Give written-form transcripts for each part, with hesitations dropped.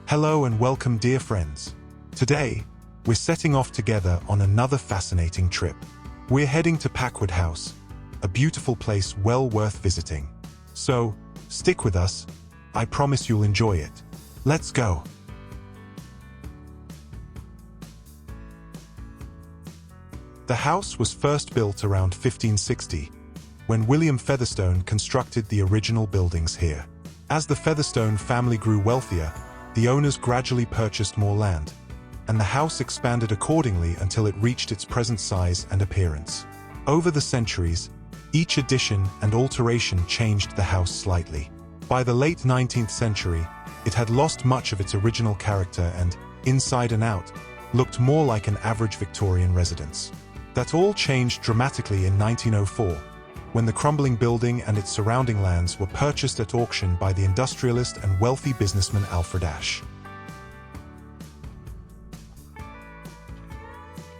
Hello and welcome, dear friends. Today, we're setting off together on another fascinating trip. We're heading to Packwood House, a beautiful place well worth visiting. So, stick with us. I promise you'll enjoy it. Let's go. The house was first built around 1560, when William Featherstone constructed the original buildings here. As the Featherstone family grew wealthier, the owners gradually purchased more land, and the house expanded accordingly until it reached its present size and appearance. Over the centuries, each addition and alteration changed the house slightly. By the late 19th century, it had lost much of its original character and, inside and out, looked more like an average Victorian residence. That all changed dramatically in 1904, when the crumbling building and its surrounding lands were purchased at auction by the industrialist and wealthy businessman Alfred Ashe.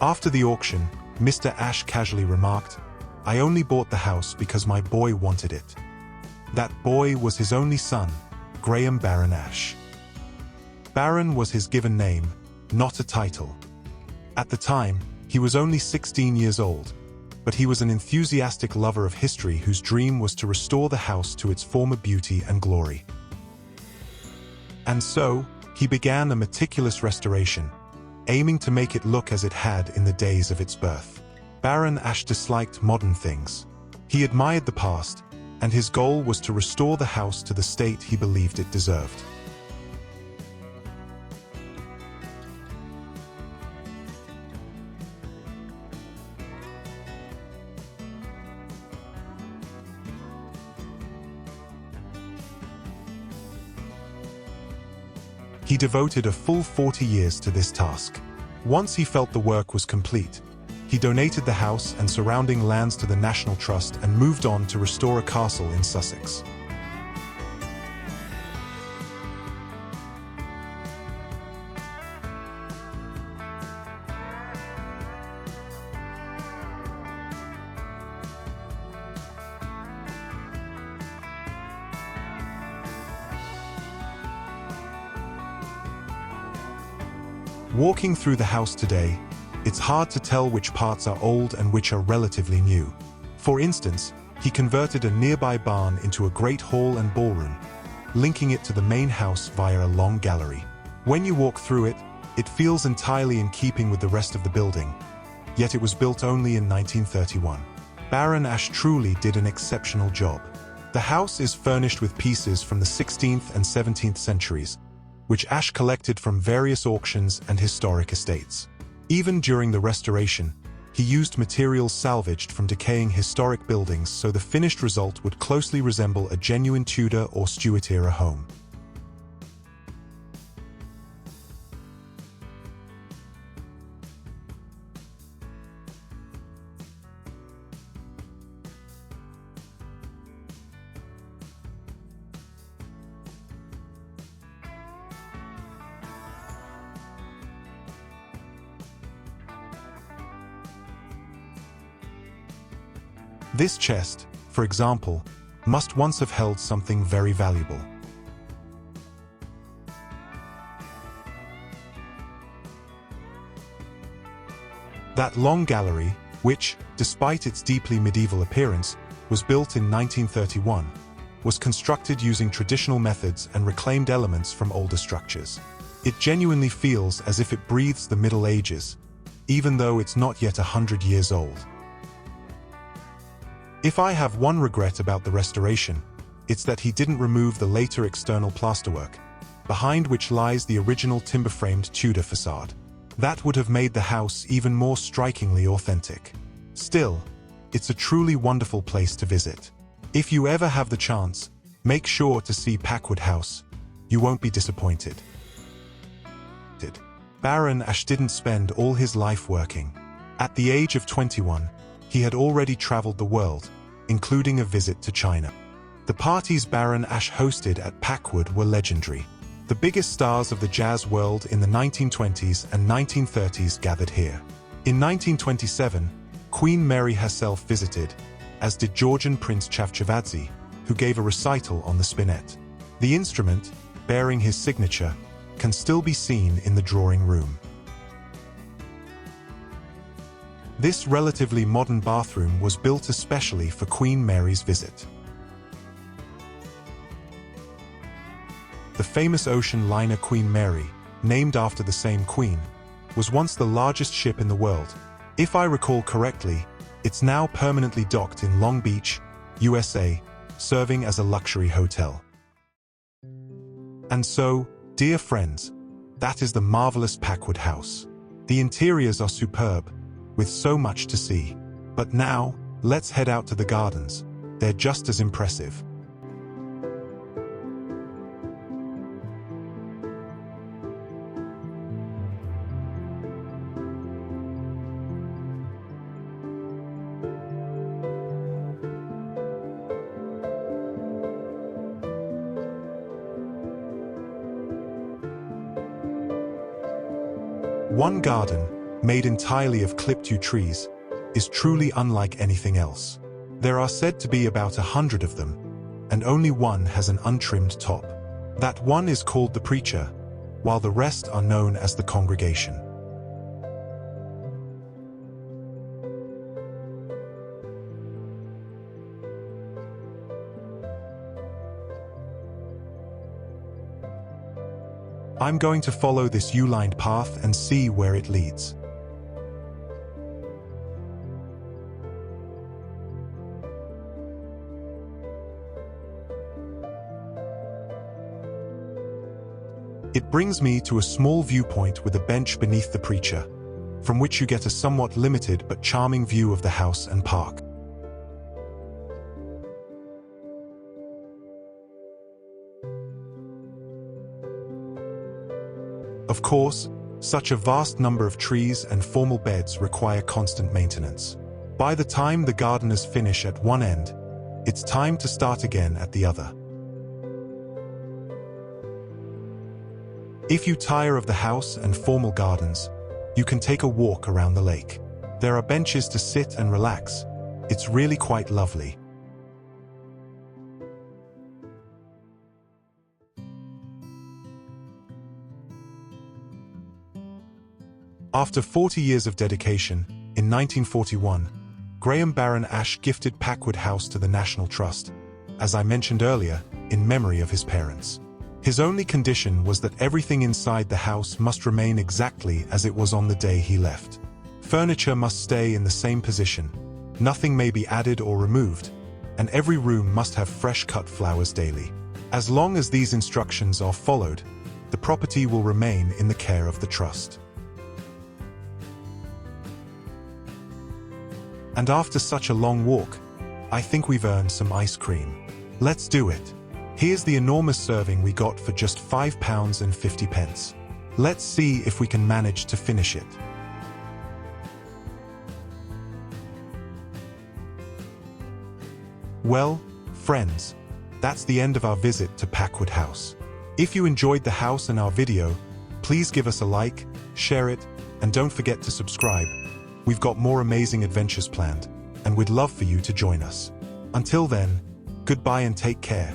After the auction, Mr. Ashe casually remarked, "I only bought the house because my boy wanted it." That boy was his only son, Graham Baron Ashe. Baron was his given name, not a title. At the time, he was only 16 years old, but he was an enthusiastic lover of history whose dream was to restore the house to its former beauty and glory. And so, he began a meticulous restoration, aiming to make it look as it had in the days of its birth. Baron Ashe disliked modern things. He admired the past, and his goal was to restore the house to the state he believed it deserved. He devoted a full 40 years to this task. Once he felt the work was complete, he donated the house and surrounding lands to the National Trust and moved on to restore a castle in Sussex. Walking through the house today, it's hard to tell which parts are old and which are relatively new. For instance, he converted a nearby barn into a great hall and ballroom, linking it to the main house via a long gallery. When you walk through it, it feels entirely in keeping with the rest of the building, yet it was built only in 1931. Baron Ashe truly did an exceptional job. The house is furnished with pieces from the 16th and 17th centuries, which Ashe collected from various auctions and historic estates. Even during the restoration, he used materials salvaged from decaying historic buildings so the finished result would closely resemble a genuine Tudor or Stuart-era home. This chest, for example, must once have held something very valuable. That long gallery, which, despite its deeply medieval appearance, was built in 1931, was constructed using traditional methods and reclaimed elements from older structures. It genuinely feels as if it breathes the Middle Ages, even though it's not yet 100 years old. If I have one regret about the restoration, it's that he didn't remove the later external plasterwork, behind which lies the original timber-framed Tudor facade. That would have made the house even more strikingly authentic. Still, it's a truly wonderful place to visit. If you ever have the chance, make sure to see Packwood House. You won't be disappointed. Baron Ashe didn't spend all his life working. At the age of 21, he had already traveled the world, including a visit to China. The parties Baron Ashe hosted at Packwood were legendary. The biggest stars of the jazz world in the 1920s and 1930s gathered here. In 1927, Queen Mary herself visited, as did Georgian Prince Chavchavadze, who gave a recital on the spinet. The instrument, bearing his signature, can still be seen in the drawing room. This relatively modern bathroom was built especially for Queen Mary's visit. The famous ocean liner Queen Mary, named after the same queen, was once the largest ship in the world. If I recall correctly, it's now permanently docked in Long Beach, USA, serving as a luxury hotel. And so, dear friends, that is the marvelous Packwood House. The interiors are superb, with so much to see. But now, let's head out to the gardens. They're just as impressive. One garden, made entirely of clipped yew trees, is truly unlike anything else. There are said to be about 100 of them, and only one has an untrimmed top. That one is called the preacher, while the rest are known as the congregation. I'm going to follow this yew-lined path and see where it leads. It brings me to a small viewpoint with a bench beneath the preacher, from which you get a somewhat limited but charming view of the house and park. Of course, such a vast number of trees and formal beds require constant maintenance. By the time the gardeners finish at one end, it's time to start again at the other. If you tire of the house and formal gardens, you can take a walk around the lake. There are benches to sit and relax. It's really quite lovely. After 40 years of dedication, in 1941, Graham Baron Ashe gifted Packwood House to the National Trust, as I mentioned earlier, in memory of his parents. His only condition was that everything inside the house must remain exactly as it was on the day he left. Furniture must stay in the same position, nothing may be added or removed, and every room must have fresh-cut flowers daily. As long as these instructions are followed, the property will remain in the care of the trust. And after such a long walk, I think we've earned some ice cream. Let's do it. Here's the enormous serving we got for just £5.50. Let's see if we can manage to finish it. Well, friends, that's the end of our visit to Packwood House. If you enjoyed the house and our video, please give us a like, share it, and don't forget to subscribe. We've got more amazing adventures planned, and we'd love for you to join us. Until then, goodbye and take care.